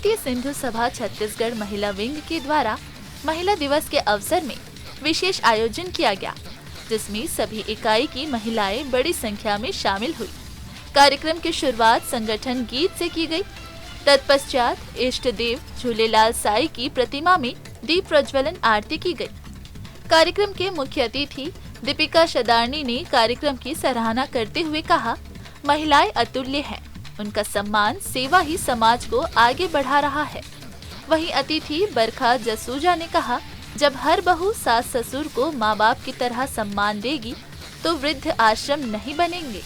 द्वितीय सिंधु सभा छत्तीसगढ़ महिला विंग के द्वारा महिला दिवस के अवसर में विशेष आयोजन किया गया, जिसमें सभी इकाई की महिलाएं बड़ी संख्या में शामिल हुई। कार्यक्रम की शुरुआत संगठन गीत से की गई। तत्पश्चात इष्ट देव झूलेलाल साई की प्रतिमा में दीप प्रज्वलन आरती की गई। कार्यक्रम के मुख्य अतिथि दीपिका शदारनी ने कार्यक्रम की सराहना करते हुए कहा, महिलाएं अतुल्य हैं, उनका सम्मान सेवा ही समाज को आगे बढ़ा रहा है। वहीं अतिथि बरखा जसूजा ने कहा, जब हर बहू सास ससुर को माँ बाप की तरह सम्मान देगी तो वृद्ध आश्रम नहीं बनेंगे।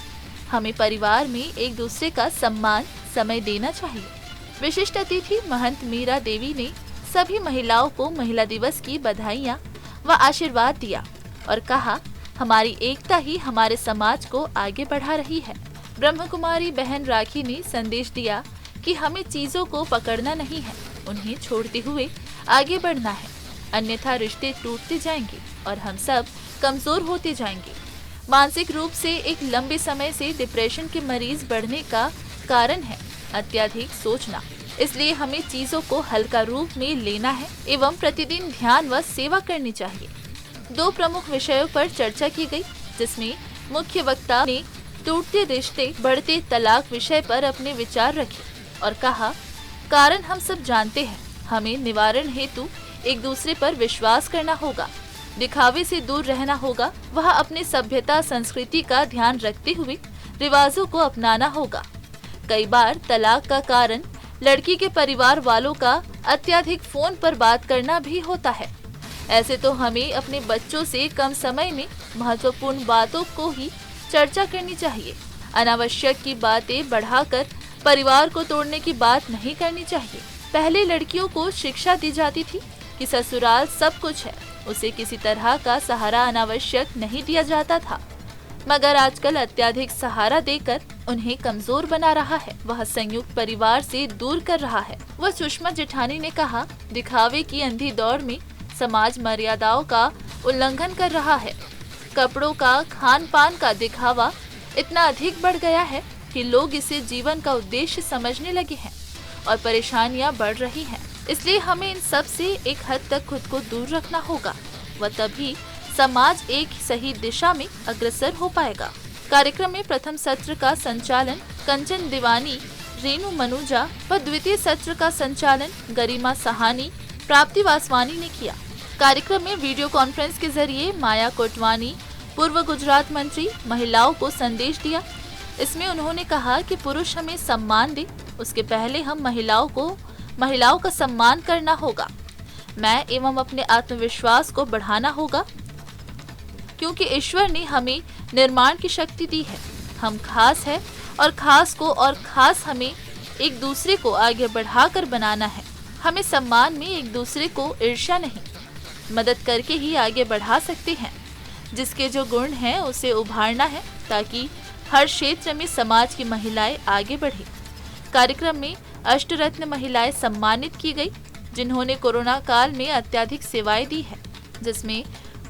हमें परिवार में एक दूसरे का सम्मान समय देना चाहिए। विशिष्ट अतिथि महंत मीरा देवी ने सभी महिलाओं को महिला दिवस की बधाइयाँ व आशीर्वाद दिया और कहा, हमारी एकता ही हमारे समाज को आगे बढ़ा रही है। ब्रह्म कुमारी बहन राखी ने संदेश दिया कि हमें चीजों को पकड़ना नहीं है, उन्हें छोड़ते हुए आगे बढ़ना है, अन्यथा रिश्ते टूटते जाएंगे और हम सब कमजोर होते जाएंगे। मानसिक रूप से एक लंबे समय से डिप्रेशन के मरीज बढ़ने का कारण है अत्यधिक सोचना। इसलिए हमें चीजों को हल्का रूप में लेना है एवं प्रतिदिन ध्यान व सेवा करनी चाहिए। 2 प्रमुख विषयों पर चर्चा की गई, जिसमें मुख्य वक्ता ने टूटते रिश्ते बढ़ते तलाक विषय पर अपने विचार रखे और कहा, कारण हम सब जानते हैं, हमें निवारण हेतु एक दूसरे पर विश्वास करना होगा, दिखावे से दूर रहना होगा, वह अपने सभ्यता संस्कृति का ध्यान रखते हुए रिवाजों को अपनाना होगा। कई बार तलाक का कारण लड़की के परिवार वालों का अत्यधिक फोन पर बात करना भी होता है। ऐसे तो हमें अपने बच्चों से कम समय में महत्वपूर्ण बातों को ही चर्चा करनी चाहिए। अनावश्यक की बातें बढ़ाकर परिवार को तोड़ने की बात नहीं करनी चाहिए। पहले लड़कियों को शिक्षा दी जाती थी कि ससुराल सब कुछ है, उसे किसी तरह का सहारा अनावश्यक नहीं दिया जाता था, मगर आजकल अत्यधिक सहारा देकर उन्हें कमजोर बना रहा है, वह संयुक्त परिवार से दूर कर रहा है। वह सुषमा जेठानी ने कहा, दिखावे की अंधी दौड़ में समाज मर्यादाओं का उल्लंघन कर रहा है। कपड़ों का, खान पान का दिखावा इतना अधिक बढ़ गया है कि लोग इसे जीवन का उद्देश्य समझने लगे हैं और परेशानियां बढ़ रही हैं। इसलिए हमें इन सब से एक हद तक खुद को दूर रखना होगा, व तभी समाज एक सही दिशा में अग्रसर हो पाएगा। कार्यक्रम में प्रथम सत्र का संचालन कंचन दीवानी, रेणु मनुजा व द्वितीय सत्र का संचालन गरिमा सहानी, प्राप्ति वासवानी ने किया। कार्यक्रम में वीडियो कॉन्फ्रेंस के जरिए माया कोटवानी, पूर्व गुजरात मंत्री, महिलाओं को संदेश दिया। इसमें उन्होंने कहा कि पुरुष हमें सम्मान दे, उसके पहले हम महिलाओं का सम्मान करना होगा। मैं एवं अपने आत्मविश्वास को बढ़ाना होगा, क्योंकि ईश्वर ने हमें निर्माण की शक्ति दी है। हम खास है और खास हमें एक दूसरे को आगे बढ़ाकर बनाना है। हमें सम्मान में एक दूसरे को ईर्ष्या नहीं, मदद करके ही आगे बढ़ा सकते हैं। जिसके जो गुण हैं उसे उभारना है, ताकि हर क्षेत्र में समाज की महिलाएं आगे बढ़े। कार्यक्रम में अष्टरत्न महिलाएं सम्मानित की गई, जिन्होंने कोरोना काल में अत्यधिक सेवाएं दी है, जिसमें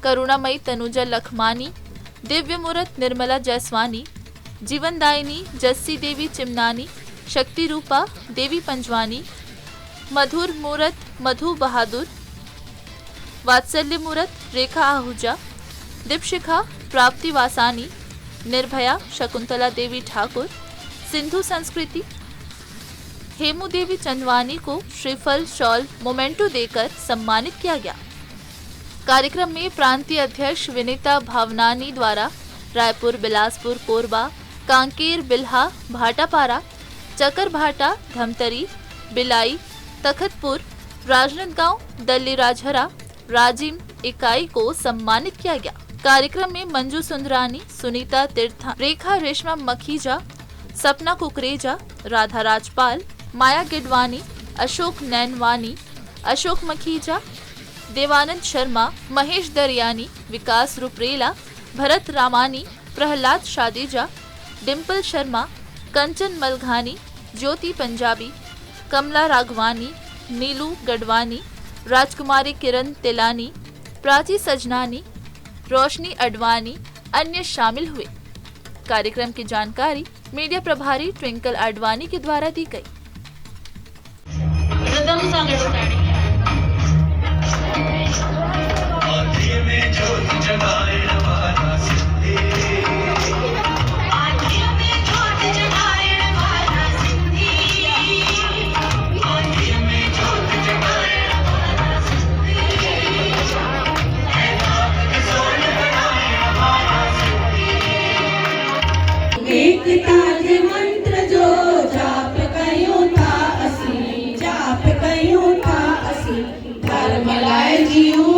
करुणामयी तनुजा लखमानी, दिव्य मूर्त निर्मला जयसवानी, जीवनदायिनी जस्सी देवी चिमनानी, शक्ति रूपा देवी पंजवानी, मधुर मूर्त मधु बहादुर, वात्सल्य मूर्त रेखा आहूजा, दीपशिखा प्राप्ति वासानी, निर्भया शकुंतला देवी ठाकुर, सिंधु संस्कृति हेमू देवी चंदवानी को श्रीफल शॉल मोमेंटो देकर सम्मानित किया गया। कार्यक्रम में प्रांतीय अध्यक्ष विनीता भावनानी द्वारा रायपुर, बिलासपुर, कोरबा, कांकेर, बिल्हा, भाटापारा, चकरभाटा, धमतरी, बिलाई, तखतपुर, राजनांदगांव, दल्ली राजहरा, राजिम इकाई को सम्मानित किया गया। कार्यक्रम में मंजू सुंदरानी, सुनीता तीर्था, रेखा रेशमा मखीजा, सपना कुकरेजा, राधा राजपाल, माया गिडवानी, अशोक नैनवानी, अशोक मखीजा, देवानंद शर्मा, महेश दरियानी, विकास रुपरेला, भरत रामानी, प्रहलाद शादेजा, डिम्पल शर्मा, कंचन मलघानी, ज्योति पंजाबी, कमला राघवानी, नीलू गढ़वानी, राजकुमारी किरण तिलानी, प्राची सजनानी, रोशनी अडवाणी अन्य शामिल हुए। कार्यक्रम की जानकारी मीडिया प्रभारी ट्विंकल अडवाणी के द्वारा दी गई। सॉन्ग स्टार्ट किया। आँधी में जोत जगाए वाला सिंधी, आँधी में जोत जगाए वाला सिंधी, आँधी में जोत जगाए वाला सिंधी, है रात के सोन बनाए वाला सिंधी। एकता जे मंत्र जो जाप कयूं था असीं, जाप कयूं था असीं, धर्म लाइ जियूं